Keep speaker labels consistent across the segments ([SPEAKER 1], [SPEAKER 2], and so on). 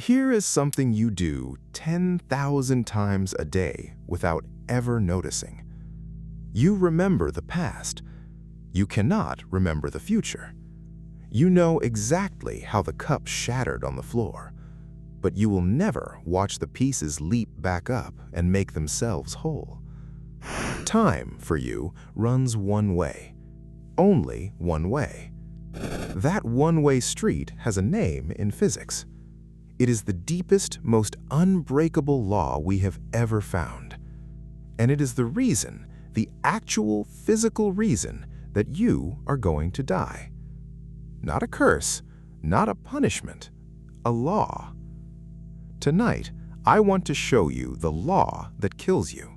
[SPEAKER 1] Here is something you do 10,000 times a day without ever noticing. You remember the past. You cannot remember the future. You know exactly how the cup shattered on the floor, but you will never watch the pieces leap back up and make themselves whole. Time, for you, runs one way. Only one way. That one-way street has a name in physics. It is the deepest, most unbreakable law we have ever found. And it is the reason, the actual physical reason, that you are going to die. Not a curse, not a punishment, a law. Tonight, I want to show you the law that kills you,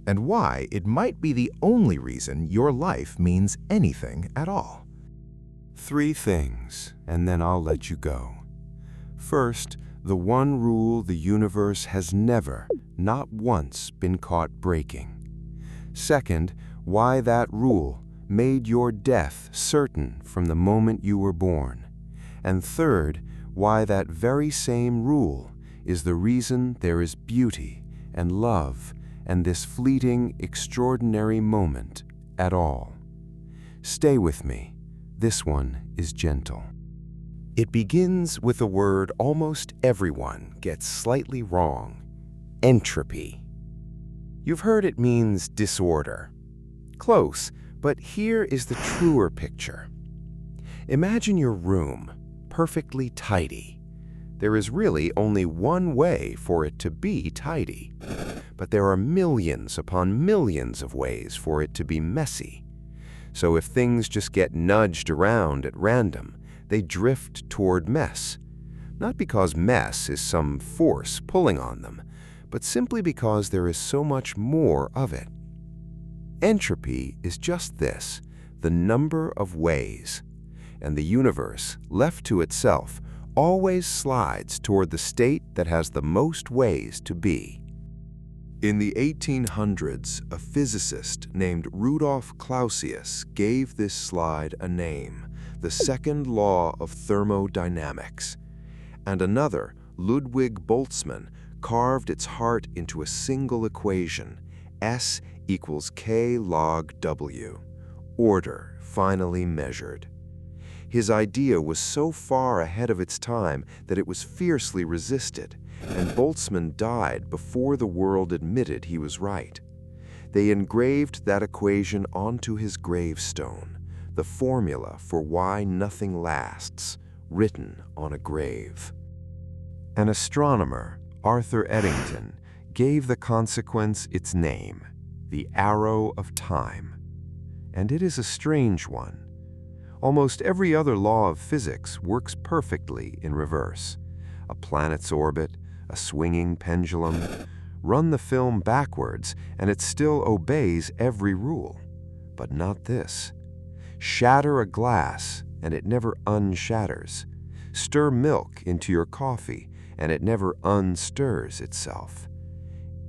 [SPEAKER 1] and why it might be the only reason your life means anything at all.
[SPEAKER 2] 3 things, and then I'll let you go. First, the one rule the universe has never, not once, been caught breaking. Second, why that rule made your death certain from the moment you were born. And third, why that very same rule is the reason there is beauty and love and this fleeting, extraordinary moment at all. Stay with me. This one is gentle. It begins with a word almost everyone gets slightly wrong: entropy. You've heard it means disorder. Close, but here is the truer picture. Imagine your room, perfectly tidy. There is really only one way for it to be tidy, but there are millions upon millions of ways for it to be messy. So if things just get nudged around at random, they drift toward mess. Not because mess is some force pulling on them, but simply because there is so much more of it. Entropy is just this, the number of ways. And the universe, left to itself, always slides toward the state that has the most ways to be. In the 1800s, a physicist named Rudolf Clausius gave this slide a name, the second law of thermodynamics. And another, Ludwig Boltzmann, carved its heart into a single equation, S equals K log W, order finally measured. His idea was so far ahead of its time that it was fiercely resisted, and Boltzmann died before the world admitted he was right. They engraved that equation onto his gravestone, the formula for why nothing lasts, written on a grave. An astronomer, Arthur Eddington, gave the consequence its name, the arrow of time. And it is a strange one. Almost every other law of physics works perfectly in reverse. A planet's orbit, a swinging pendulum. Run the film backwards and it still obeys every rule. But not this. Shatter a glass and it never unshatters. Stir milk into your coffee and it never unstirs itself.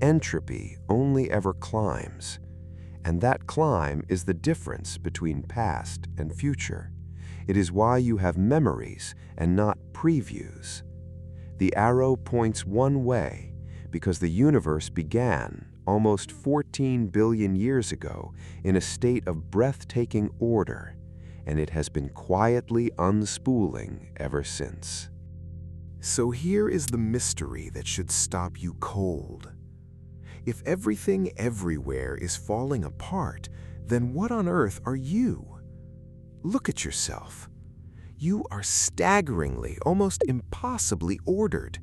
[SPEAKER 2] Entropy only ever climbs. And that climb is the difference between past and future. It is why you have memories and not previews. The arrow points one way because the universe began almost 14 billion years ago in a state of breathtaking order, and it has been quietly unspooling ever since.
[SPEAKER 1] So here is the mystery that should stop you cold. If everything everywhere is falling apart, then what on earth are you? Look at yourself. You are staggeringly, almost impossibly ordered.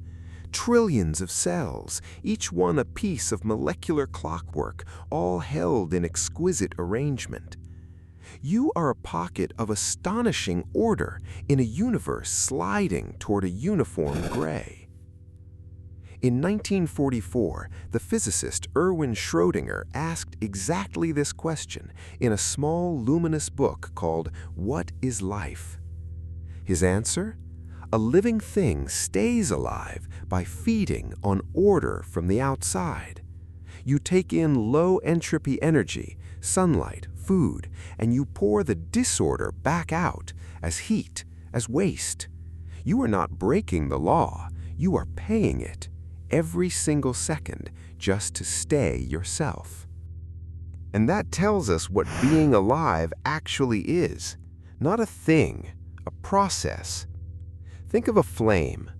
[SPEAKER 1] Trillions of cells, each one a piece of molecular clockwork, all held in exquisite arrangement. You are a pocket of astonishing order in a universe sliding toward a uniform gray. In 1944, the physicist Erwin Schrödinger asked exactly this question in a small, luminous book called What is Life? His answer? A living thing stays alive by feeding on order from the outside. You take in low-entropy energy, sunlight, food, and you pour the disorder back out as heat, as waste. You are not breaking the law.
[SPEAKER 2] You are paying it every single second just to stay yourself. And that tells us what being alive actually is. Not a thing, a process. Think of a flame.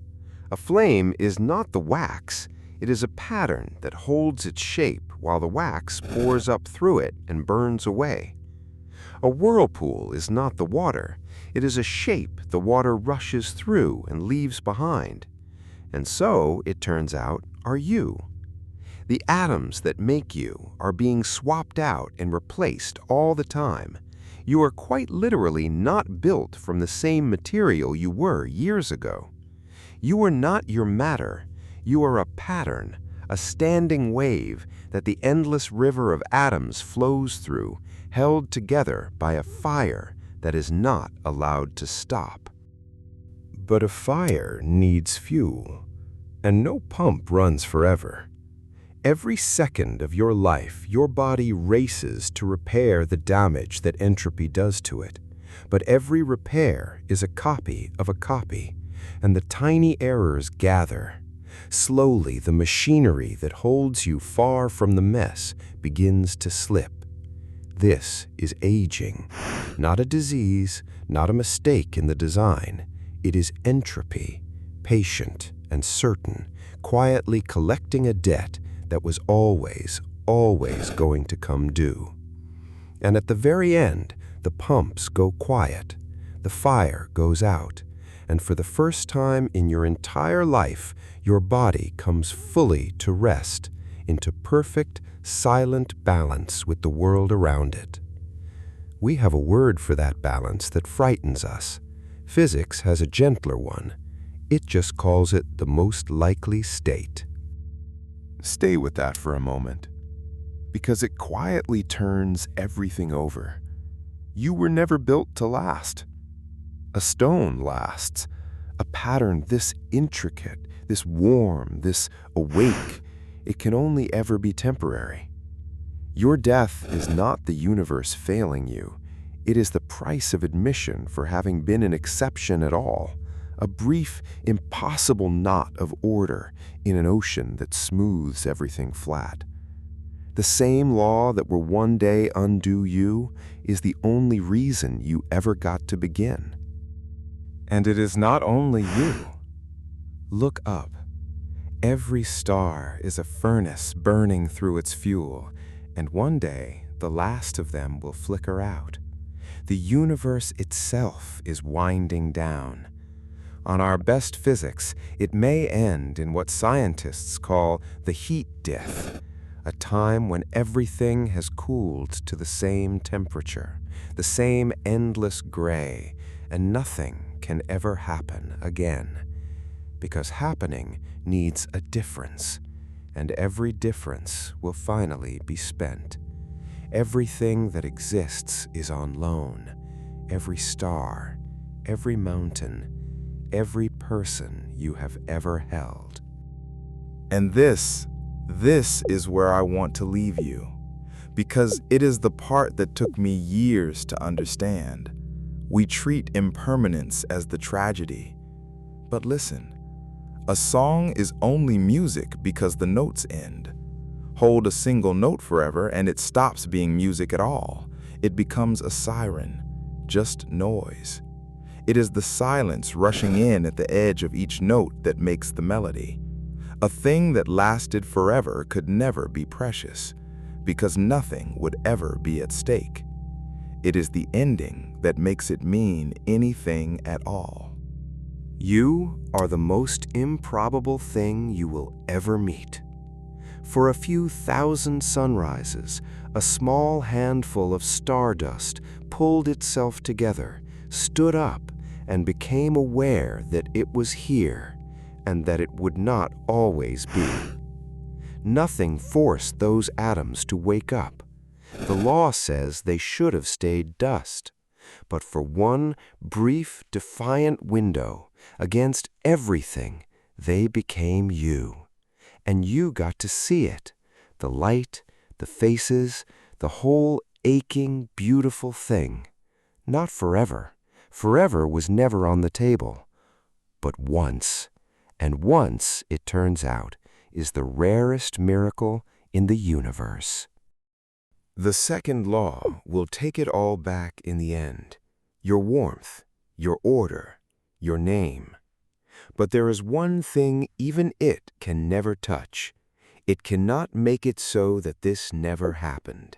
[SPEAKER 2] A flame is not the wax. It is a pattern that holds its shape while the wax pours up through it and burns away. A whirlpool is not the water. It is a shape the water rushes through and leaves behind. And so, it turns out, are you. The atoms that make you are being swapped out and replaced all the time. You are quite literally not built from the same material you were years ago. You are not your matter. You are a pattern, a standing wave that the endless river of atoms flows through, held together by a fire that is not allowed to stop. But a fire needs fuel, and no pump runs forever. Every second of your life, your body races to repair the damage that entropy does to it. But every repair is a copy of a copy, and the tiny errors gather. Slowly, the machinery that holds you far from the mess begins to slip. This is aging, not a disease, not a mistake in the design. It is entropy, patient and certain, quietly collecting a debt that was always going to come due. And at the very end, the pumps go quiet, the fire goes out, and for the first time in your entire life, your body comes fully to rest, into perfect, silent balance with the world around it. We have a word for that balance that frightens us. Physics has a gentler one. It just calls it the most likely state. Stay with that for a moment, because it quietly turns everything over. You were never built to last. A stone lasts. A pattern this intricate, this warm, this awake, it can only ever be temporary. Your death is not the universe failing you. It is the price of admission for having been an exception at all. A brief, impossible knot of order in an ocean that smooths everything flat. The same law that will one day undo you is the only reason you ever got to begin. And it is not only you. Look up. Every star is a furnace burning through its fuel, and one day the last of them will flicker out. The universe itself is winding down. On our best physics, it may end in what scientists call the heat death, a time when everything has cooled to the same temperature, the same endless gray, and nothing can ever happen again. Because happening needs a difference, and every difference will finally be spent. Everything that exists is on loan. Every star, every mountain, every person you have ever held.
[SPEAKER 3] And this is where I want to leave you, because it is the part that took me years to understand. We treat impermanence as the tragedy. But listen, a song is only music because the notes end. Hold a single note forever and it stops being music at all. It becomes a siren, just noise. It is the silence rushing in at the edge of each note that makes the melody. A thing that lasted forever could never be precious, because nothing would ever be at stake. It is the ending that makes it mean anything at all.
[SPEAKER 2] You are the most improbable thing you will ever meet. For a few thousand sunrises, a small handful of stardust pulled itself together, stood up, and became aware that it was here and that it would not always be. Nothing forced those atoms to wake up. The law says they should have stayed dust. But for one brief, defiant window, against everything, they became you. And you got to see it, the light, the faces, the whole aching, beautiful thing. Not forever. Forever was never on the table. But once, and once, it turns out, is the rarest miracle in the universe. The second law will take it all back in the end. Your warmth, your order, your name. But there is one thing even it can never touch. It cannot make it so that this never happened.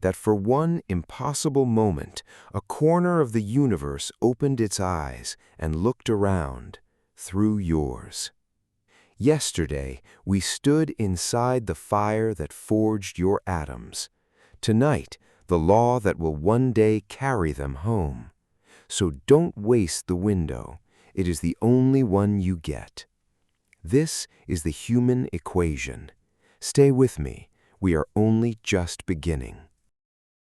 [SPEAKER 2] That for one impossible moment, a corner of the universe opened its eyes and looked around, through yours. Yesterday, we stood inside the fire that forged your atoms. Tonight, the law that will one day carry them home. So don't waste the window. It is the only one you get. This is the human equation. Stay with me. We are only just beginning.